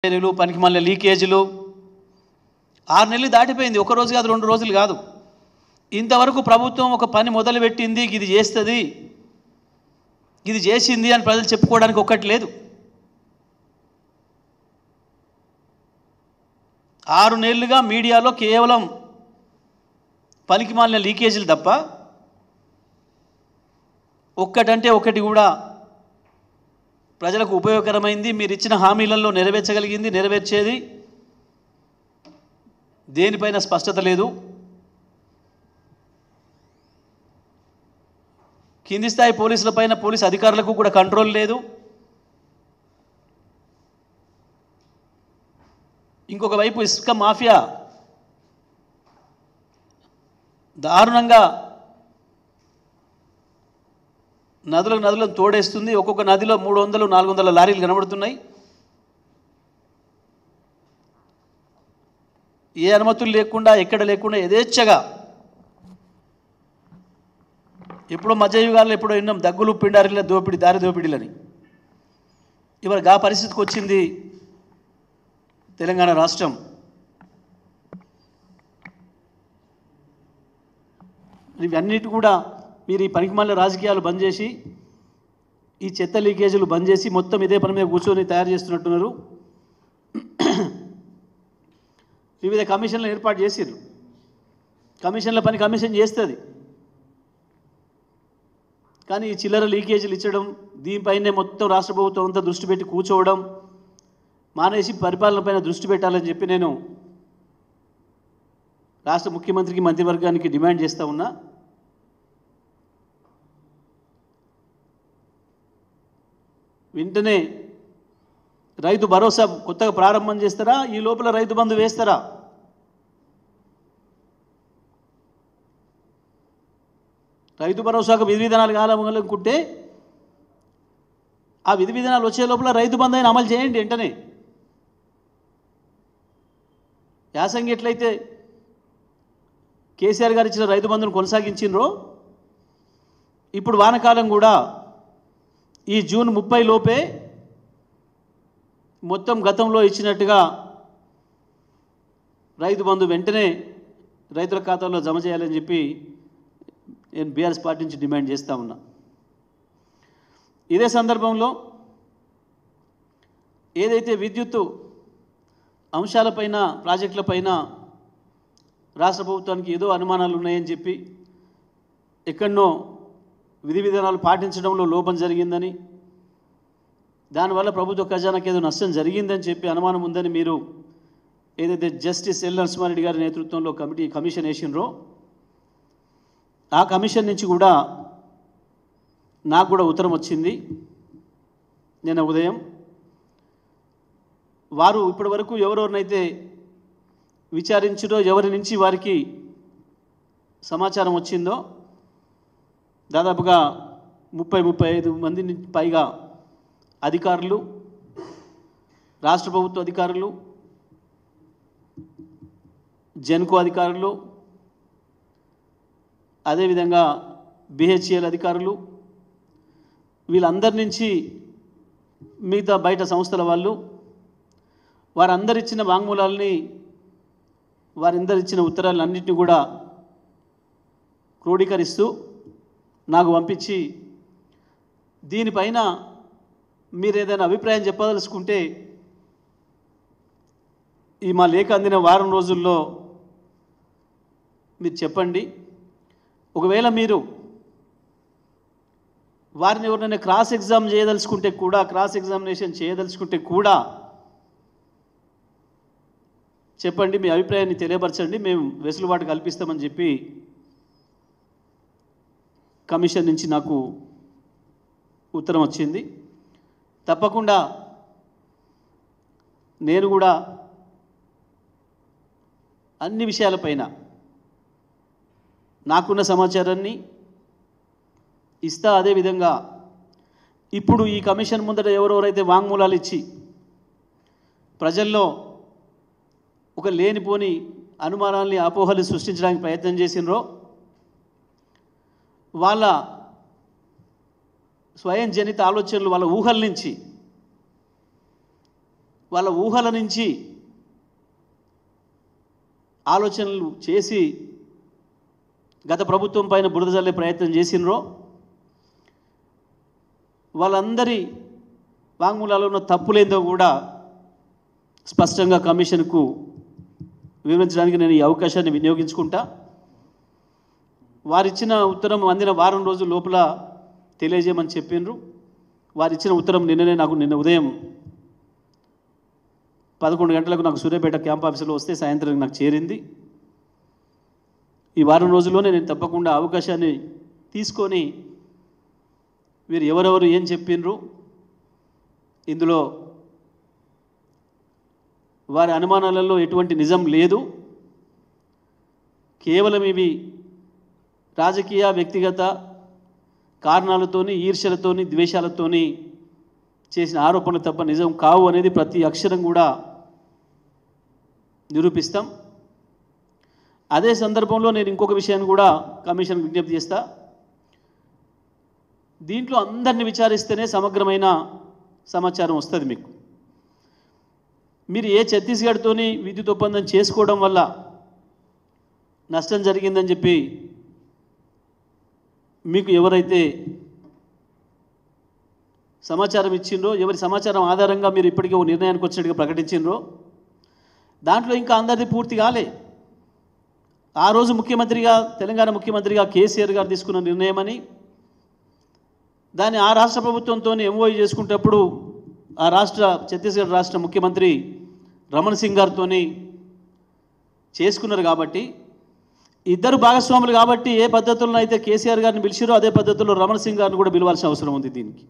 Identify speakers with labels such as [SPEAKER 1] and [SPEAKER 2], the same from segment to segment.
[SPEAKER 1] పనికి మళ్ళీ లీకేజీలు 6 నెలలు దాటిపోయింది. ఒక రోజు కాదు, 2 రోజులు కాదు. ఇంతవరకు ప్రభుత్వం ఒక పని మొదలుపెట్టింది, ఇది చేస్తుంది, ఇది చేసింది అని ప్రజలు చెప్పుకోవడానికి ఒక్కటి లేదు. 6 నెలలుగా మీడియాలో కేవలం పనికి మాలిన లీకేజీలు తప్ప ఒక్కటంటే ఒకటి కూడా ప్రజలకు ఉపయోగకరమైంది, మీరు ఇచ్చిన హామీలలో నెరవేర్చగలిగింది, నెరవేర్చేది దేనిపైన స్పష్టత లేదు. కింది స్థాయి పోలీసులపైన, పోలీసు అధికారులకు కూడా కంట్రోల్ లేదు. ఇంకొక వైపు ఇసుక మాఫియా దారుణంగా నదులను తోడేస్తుంది. ఒక్కొక్క నదిలో 300-400 లారీలు కనబడుతున్నాయి. ఏ అనుమతులు లేకుండా, ఎక్కడ లేకుండా యథేచ్ఛగా, ఎప్పుడో మధ్యయుగాల్లో ఎప్పుడో విన్నాం దగ్గులు పిండారిల దోపిడీ, దారి దోపిడీలని. ఇవాళ ఆ పరిస్థితికి వచ్చింది తెలంగాణ రాష్ట్రం. ఇవన్నిటి కూడా మీరు ఈ పనికిమాలిన రాజకీయాలు బంద్ చేసి, ఈ చెత్త లీకేజీలు బంద్ చేసి మొత్తం ఇదే పని మీద కూర్చొని తయారు చేస్తున్నట్టున్నారు. వివిధ కమిషన్లు ఏర్పాటు చేసిర్రు. కమిషన్ల పని కమిషన్ చేస్తుంది, కానీ ఈ చిల్లర లీకేజీలు ఇచ్చడం, దీనిపైనే మొత్తం రాష్ట్ర ప్రభుత్వం అంతా దృష్టి పెట్టి కూర్చోవడం మానేసి పరిపాలనపైన దృష్టి పెట్టాలని చెప్పి నేను రాష్ట్ర ముఖ్యమంత్రికి, మంత్రివర్గానికి డిమాండ్ చేస్తూ ఉన్నా. వెంటనే రైతు భరోసా కొత్తగా ప్రారంభం చేస్తారా? ఈ లోపల రైతు బంధు వేస్తారా? రైతు భరోసాకు విధి విధానాలు కావాలనుకుంటే ఆ విధి విధానాలు వచ్చే లోపల రైతు బంధు అయినా అమలు చేయండి వెంటనే. యాసంగి ఎట్లయితే కేసీఆర్ గారు ఇచ్చిన రైతు బంధును కొనసాగించినరో, ఇప్పుడు వానకాలం కూడా ఈ జూన్ 30 లోపే మొత్తం గతంలో ఇచ్చినట్టుగా రైతు బంధు వెంటనే రైతుల ఖాతాల్లో జమ చేయాలని చెప్పి నేను బీఆర్ఎస్ పార్టీ నుంచి డిమాండ్ చేస్తూ ఉన్నా. ఇదే సందర్భంలో ఏదైతే విద్యుత్తు అంశాలపైన, ప్రాజెక్టులపైన రాష్ట్ర ప్రభుత్వానికి ఏదో అనుమానాలు ఉన్నాయని చెప్పి, ఎక్కడనో విధి విధానాలు పాటించడంలో లోపం జరిగిందని, దానివల్ల ప్రభుత్వ ఖజానాకి ఏదో నష్టం జరిగిందని చెప్పి అనుమానం ఉందని మీరు ఏదైతే జస్టిస్ ఎల్ నరసింహారెడ్డి గారి నేతృత్వంలో కమిషన్ వేసినరో, ఆ కమిషన్ నుంచి కూడా నాకు కూడా ఉత్తరం వచ్చింది నిన్న ఉదయం. వారు ఇప్పటి వరకు ఎవరెవరినైతే విచారించారో, ఎవరి నుంచి వారికి సమాచారం వచ్చిందో, దాదాపుగా 30-35 మంది నుంచి పైగా అధికారులు, రాష్ట్ర ప్రభుత్వ అధికారులు, జెన్కో అధికారులు, అదేవిధంగా బిహెచ్ఎల్ అధికారులు, వీళ్ళందరి నుంచి మిగతా బయట సంస్థల వాళ్ళు, వారందరిచ్చిన వాంగ్మూలాలని, వారందరిచ్చిన ఉత్తరాలన్నింటినీ కూడా క్రోడీకరిస్తూ నాకు పంపించి, దీనిపైన మీరు ఏదైనా అభిప్రాయం చెప్పదలుచుకుంటే ఈ మా లేఖ అందిన వారం రోజుల్లో మీరు చెప్పండి. ఒకవేళ మీరు వారిని ఎవరినైనా క్రాస్ ఎగ్జామినేషన్ చేయదలుచుకుంటే కూడా చెప్పండి, మీ అభిప్రాయాన్ని తెలియపరచండి, మేము వెసులుబాటు కల్పిస్తామని చెప్పి కమిషన్ నుంచి నాకు ఉత్తరం వచ్చింది. తప్పకుండా నేను కూడా అన్ని విషయాలపైన నాకున్న సమాచారాన్ని ఇస్తా. అదేవిధంగా ఇప్పుడు ఈ కమిషన్ ముందట ఎవరెవరైతే వాంగ్మూలాలు ఇచ్చి ప్రజల్లో ఒక లేనిపోని అనుమానాల్ని, అపోహలు సృష్టించడానికి ప్రయత్నం చేసినరో, వాళ్ళ స్వయం జనిత ఆలోచనలు, వాళ్ళ ఊహల నుంచి వాళ్ళ ఊహల నుంచి ఆలోచనలు చేసి గత ప్రభుత్వం పైన బురద జల్లే ప్రయత్నం చేసినరో వాళ్ళందరి వాంగ్మూలాల్లో ఉన్న తప్పులేందో కూడా స్పష్టంగా కమిషన్కు వివరించడానికి నేను ఈ అవకాశాన్ని వినియోగించుకుంటా. వారిచ్చిన ఉత్తరం అందిన వారం రోజుల లోపల తెలియజేయమని చెప్పిండ్రు. వారిచ్చిన ఉత్తరం నిన్న ఉదయం 11 గంటలకు నాకు సూర్యాపేట క్యాంప్ ఆఫీసులో వస్తే సాయంత్రం నాకు చేరింది. ఈ వారం రోజుల్లోనే నేను తప్పకుండా అవకాశాన్ని తీసుకొని వీరు ఎవరెవరు ఏం చెప్పిండ్రు, ఇందులో వారి అనుమానాలలో ఎటువంటి నిజం లేదు, కేవలం ఇవి రాజకీయ వ్యక్తిగత కారణాలతోని ఈర్ష్యలతోని ద్వేషాలతోని చేసిన ఆరోపణలు తప్ప నిజం కావు అనేది ప్రతి అక్షరం కూడా నిరూపిస్తాం. అదే సందర్భంలో నేను ఇంకొక విషయాన్ని కూడా కమిషన్ విజ్ఞప్తి చేస్తా. దీంట్లో అందరిని విచారిస్తేనే సమగ్రమైన సమాచారం వస్తుంది మీకు. మీరు ఏ ఛత్తీస్గఢ్తోని విద్యుత్ ఒప్పందం చేసుకోవడం వల్ల నష్టం జరిగిందని చెప్పి మీకు ఎవరైతే సమాచారం ఇచ్చిండ్రో, ఎవరి సమాచారం ఆధారంగా మీరు ఇప్పటికే ఓ నిర్ణయానికి వచ్చినట్టుగా ప్రకటించిండ్రో, దాంట్లో ఇంకా అందరిది పూర్తి కాలే. ఆ రోజు ముఖ్యమంత్రిగా, తెలంగాణ ముఖ్యమంత్రిగా కేసీఆర్ గారు తీసుకున్న నిర్ణయమని, దాన్ని ఆ రాష్ట్ర ప్రభుత్వంతో ఎంఓయూ చేసుకునేటప్పుడు ఆ ఛత్తీస్గఢ్ రాష్ట్ర ముఖ్యమంత్రి రమణ్ సింగ్ గారితో చేసుకున్నారు. కాబట్టి ఇద్దరు భాగస్వాములు కాబట్టి ఏ పద్ధతుల్లో అయితే కేసీఆర్ గారిని పిలిచారో అదే పద్ధతుల్లో రమణ్ సింగ్ గారిని కూడా పిలవాల్సిన అవసరం ఉంది. దీనికి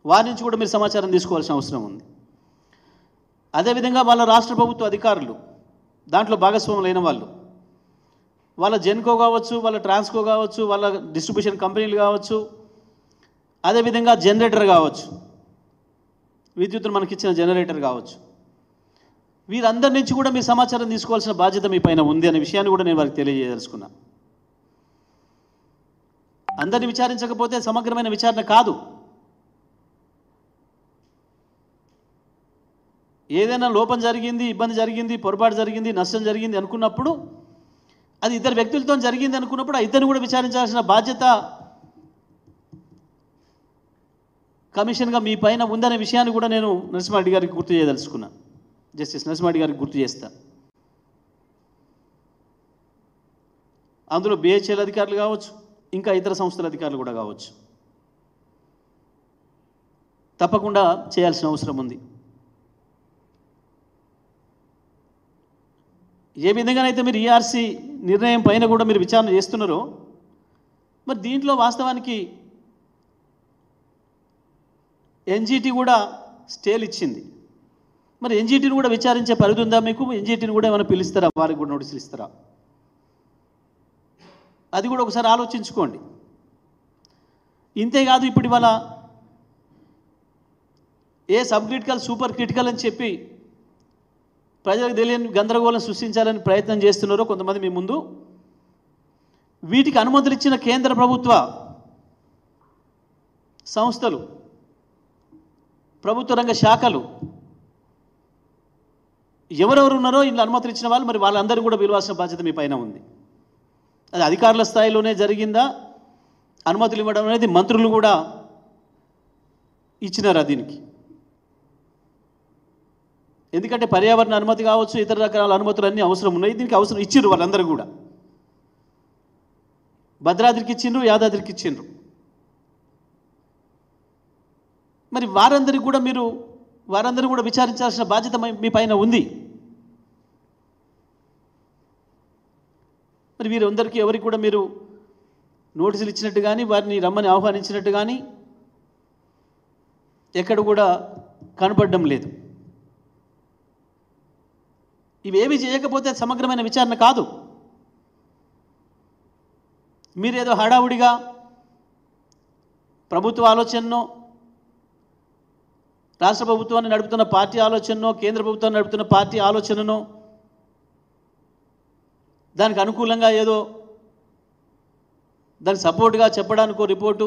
[SPEAKER 1] వారి నుంచి కూడా మీరు సమాచారం తీసుకోవాల్సిన అవసరం ఉంది. అదేవిధంగా వాళ్ళ రాష్ట్ర ప్రభుత్వ అధికారులు, దాంట్లో భాగస్వాములైన వాళ్ళు, వాళ్ళ జెన్కో కావచ్చు, వాళ్ళ ట్రాన్స్కో కావచ్చు, వాళ్ళ డిస్ట్రిబ్యూషన్ కంపెనీలు కావచ్చు, అదేవిధంగా జనరేటర్ కావచ్చు, విద్యుత్తును మనకిచ్చిన జనరేటర్ కావచ్చు, వీరందరి నుంచి కూడా మీ సమాచారం తీసుకోవాల్సిన బాధ్యత మీ పైన ఉంది అనే విషయాన్ని కూడా నేను వారికి తెలియజేయదలుచుకున్నా. అందరిని విచారించకపోతే సమగ్రమైన విచారణ కాదు. ఏదైనా లోపం జరిగింది, ఇబ్బంది జరిగింది, పొరపాటు జరిగింది, నష్టం జరిగింది అనుకున్నప్పుడు, అది ఇద్దరు వ్యక్తులతో జరిగింది అనుకున్నప్పుడు ఆ ఇద్దరిని కూడా విచారించాల్సిన బాధ్యత కమిషన్గా మీ పైన ఉందనే విషయాన్ని కూడా నేను నరసింహారెడ్డి గారికి గుర్తు చేయదలుచుకున్నా. జస్టిస్ నరసింహారెడ్డి గారికి గుర్తు చేస్తా. అందులో బిహెచ్ఎల్ అధికారులు కావచ్చు, ఇంకా ఇతర సంస్థల అధికారులు కూడా కావచ్చు. తప్పకుండా చేయాల్సిన అవసరం ఉంది. ఏ విధంగానైతే మీరు ఈఆర్సీ నిర్ణయం పైన కూడా మీరు విచారణ చేస్తున్నారో, మరి దీంట్లో వాస్తవానికి ఎన్జీటీ కూడా స్టేలు ఇచ్చింది. మరి ఎన్జీటీని కూడా విచారించే పరిధి ఉందా మీకు? ఎన్జీటీని కూడా ఏమైనా పిలుస్తారా? వారికి కూడా నోటీసులు ఇస్తారా? అది కూడా ఒకసారి ఆలోచించుకోండి. ఇంతేకాదు, ఇప్పుడు ఇవాళ ఏ సబ్ క్రిటికల్, సూపర్ క్రిటికల్ అని చెప్పి ప్రజలకు తెలియని గందరగోళం సృష్టించాలని ప్రయత్నం చేస్తున్నారో కొంతమంది మీ ముందు, వీటికి అనుమతులు ఇచ్చిన కేంద్ర ప్రభుత్వ సంస్థలు, ప్రభుత్వ రంగ శాఖలు ఎవరెవరు ఉన్నారో ఇందులో అనుమతులు ఇచ్చిన వాళ్ళు, మరి వాళ్ళందరూ కూడా పిలవాల్సిన బాధ్యత మీ పైన ఉంది. అది అధికారుల స్థాయిలోనే జరిగిందా? అనుమతులు ఇవ్వడం అనేది మంత్రులు కూడా ఇచ్చినారా దీనికి? ఎందుకంటే పర్యావరణ అనుమతి కావచ్చు, ఇతర రకాల అనుమతులు అన్నీ అవసరం ఉన్నాయి. దీనికి అవసరం ఇచ్చిండ్రు వాళ్ళందరూ కూడా. భద్రాద్రికి ఇచ్చిండ్రు, యాదాద్రికి ఇచ్చిండ్రు. మరి వారందరికీ కూడా విచారించాల్సిన బాధ్యత మీ పైన ఉంది. మరి వీరందరికీ ఎవరికి కూడా మీరు నోటీసులు ఇచ్చినట్టు కానీ, వారిని రమ్మని ఆహ్వానించినట్టు కానీ ఎక్కడ కూడా కనపడడం లేదు. ఇవేవి చేయకపోతే సమగ్రమైన విచారణ కాదు. మీరేదో హడావుడిగా ప్రభుత్వ ఆలోచననో, రాష్ట్ర ప్రభుత్వాన్ని నడుపుతున్న పార్టీ ఆలోచననో, కేంద్ర ప్రభుత్వాన్ని నడుపుతున్న పార్టీ ఆలోచననో, దానికి అనుకూలంగా ఏదో దానికి సపోర్ట్గా చెప్పడానికో రిపోర్టు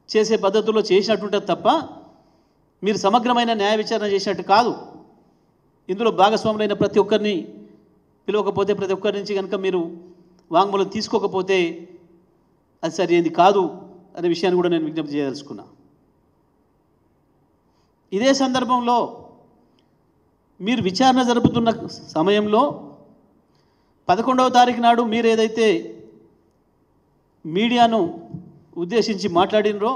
[SPEAKER 1] చేసే పద్ధతుల్లో చేసినట్టుంటుంది తప్ప, మీరు సమగ్రమైన న్యాయ విచారణ చేసినట్టు కాదు. ఇందులో భాగస్వాములైన ప్రతి ఒక్కరిని పిలవకపోతే, ప్రతి ఒక్కరి నుంచి కనుక మీరు వాంగ్మూలం తీసుకోకపోతే అది సరైనది కాదు అనే విషయాన్ని కూడా నేను విజ్ఞప్తి చేయదలుచుకున్నా. ఇదే సందర్భంలో మీరు విచారణ జరుపుతున్న సమయంలో 11వ తారీఖు నాడు మీరు ఏదైతే మీడియాను ఉద్దేశించి మాట్లాడినరో,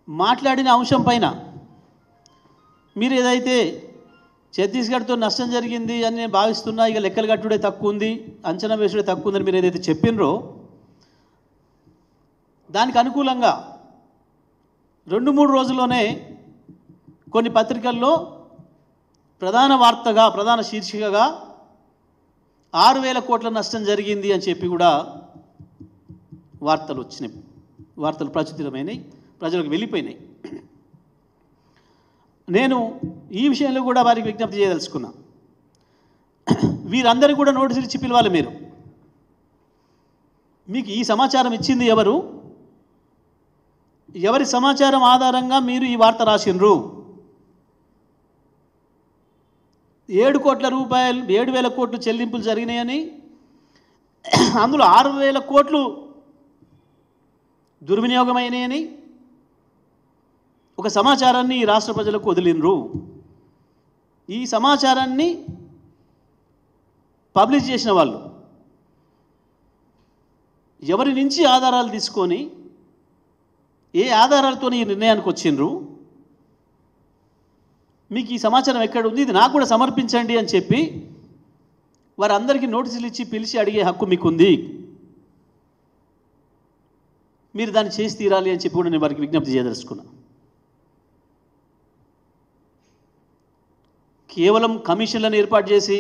[SPEAKER 1] మాట్లాడిన అంశం పైన మీరు ఏదైతే ఛత్తీస్గఢ్తో నష్టం జరిగింది అని నేను భావిస్తున్నా, ఇక లెక్కలు కట్టుడే తక్కువ ఉంది, అంచనా వేసుడే తక్కువ ఉందని మీరు ఏదైతే చెప్పినరో దానికి అనుకూలంగా 2-3 రోజుల్లోనే కొన్ని పత్రికల్లో ప్రధాన వార్తగా, ప్రధాన శీర్షికగా 6,000 కోట్ల నష్టం జరిగింది అని చెప్పి కూడా వార్తలు వచ్చినాయి, వార్తలు ప్రచురితమైనాయి, ప్రజలకు వెళ్ళిపోయినాయి. నేను ఈ విషయంలో కూడా వారికి విజ్ఞప్తి చేయదలుచుకున్నా. వీరందరూ కూడా నోటీసులు ఇచ్చి పిలవాలి. మీకు ఈ సమాచారం ఇచ్చింది ఎవరు? ఎవరి సమాచారం ఆధారంగా మీరు ఈ వార్త రాసినరు? 7 కోట్ల రూపాయలు, 7,000 కోట్లు చెల్లింపులు జరిగినాయని, అందులో 6,000 కోట్లు దుర్వినియోగమైనాయని ఒక సమాచారాన్ని ఈ రాష్ట్ర ప్రజలకు వదిలినరు. ఈ సమాచారాన్ని పబ్లిష్ చేసిన వాళ్ళు ఎవరి నుంచి ఆధారాలు తీసుకొని, ఏ ఆధారాలతో ఈ నిర్ణయానికి వచ్చిండ్రు? మీకు ఈ సమాచారం ఎక్కడ ఉంది, ఇది నాకు కూడా సమర్పించండి అని చెప్పి వారందరికీ నోటీసులు ఇచ్చి పిలిచి అడిగే హక్కు మీకుంది. మీరు దాన్ని చేసి తీరాలి అని చెప్పి కూడా నేను వారికి విజ్ఞప్తి చేయదలుచుకున్నా. కేవలం కమిషన్లను ఏర్పాటు చేసి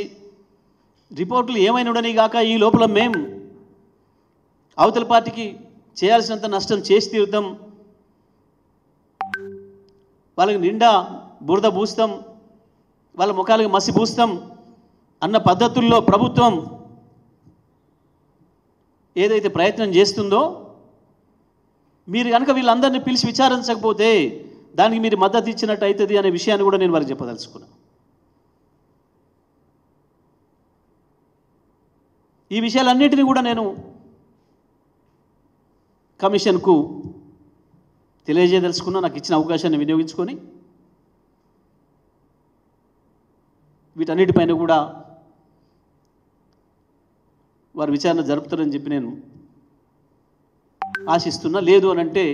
[SPEAKER 1] రిపోర్టులు ఏమైనా ఉండని గాక ఈ లోపల మేము అవతల పార్టీకి చేయాల్సినంత నష్టం చేసి తీరుతాం, వాళ్ళకి నిండా బురద పూస్తాం, వాళ్ళ ముఖాలకు మసి పూస్తాం అన్న పద్ధతుల్లో ప్రభుత్వం ఏదైతే ప్రయత్నం చేస్తుందో, మీరు కనుక వీళ్ళందరినీ పిలిచి విచారించకపోతే దానికి మీరు మద్దతు ఇచ్చినట్టు అవుతుంది అనే విషయాన్ని కూడా నేను వారికి చెప్పదలుచుకున్నాను. ఈ విషయాలన్నింటినీ కూడా నేను కమిషన్కు తెలియజేయదలుచుకున్నా. నాకు ఇచ్చిన అవకాశాన్ని వినియోగించుకొని వీటన్నిటిపైన కూడా వారు విచారణ జరుపుతారని చెప్పి నేను ఆశిస్తున్నా. లేదు అని అంటే